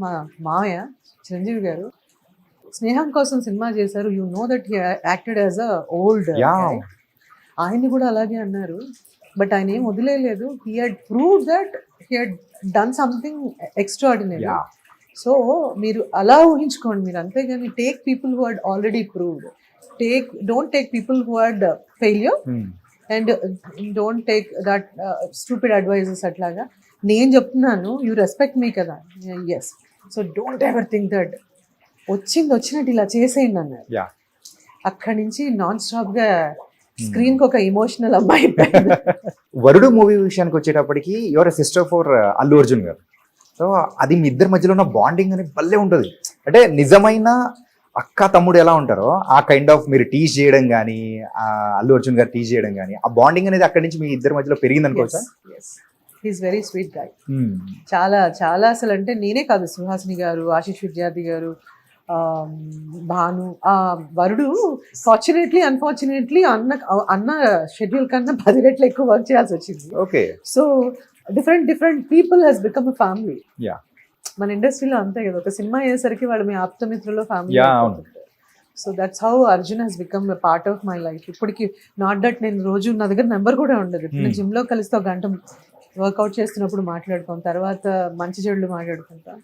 మా మామయ్య చిరంజీవి గారు స్నేహం కోసం సినిమా చేశారు. You know that he acted as a old Yeah. ఆయన్ని కూడా అలాగే అన్నారు. బట్ ఆయన ఏం వదిలేయలేదు. He had proved that he had done something extraordinary. Yeah. So మీరు అలా ఊహించుకోండి మీరు, అంతేగాని take people who had already proved. Don't take people who had failure and don't take that stupid advises. అట్లాగా నేను చెప్తున్నాను, యూ రెస్పెక్ట్ మీ కదా, yes. So don't ever think that వచ్చినట్టు ఇలా చేసేయండి అన్నారు. Yeah. అక్కడి నుంచి నాన్ స్టాప్ గా స్క్రీన్ కి ఒక ఇమోషనల్ అమ్మాయి అయిపోయింది. వరుడు మూవీ విషయానికి వచ్చేటప్పటికి your sister for Allu Arjun గారు. సో అది మీ ఇద్దరి మధ్యలో ఉన్న బాండింగ్ అనేది భలే ఉంటుంది. అంటే నిజమైన అక్క తమ్ముడు ఎలా ఉంటారో ఆ కైండ్ ఆఫ్ మీరు టీజ్ చేయడం కానీ, అల్లు అర్జున్ గారు టీజ్ చేయడం కానీ, ఆ బాండింగ్ అనేది అక్కడి నుంచి మీ ఇద్దరి మధ్యలో పెరిగింది అనుకోవచ్చా? He's very sweet guy. చాలా చాలా అసలు అంటే నేనే కాదు, సుహాసిని గారు, ఆశిష్ విద్యార్థి గారు, భాను, ఆ వరుడు ఫార్చునేట్లీ అన్ఫార్చునేట్లీ అన్న షెడ్యూల్ కన్నా 10 రెట్లు ఎక్కువ వర్క్ చేయాల్సి వచ్చింది. Okay. So different people has become a family. Yeah. మన ఇండస్ట్రీలో అంతే కదా, ఒక సినిమా అయ్యేసరికి వాళ్ళు మీ ఆప్తమిత్రులో family. So that's how Arjun has become a part of my life. ఇప్పటికి నాట్ దట్ నేను రోజు నా దగ్గర నెంబర్ కూడా ఉండదు. నేను జిమ్ లో కలిస్తే ఒక గంట వర్కౌట్ చేస్తున్నప్పుడు మాట్లాడుతాం, తర్వాత మంచి చెడులు మాట్లాడుకుంటాం.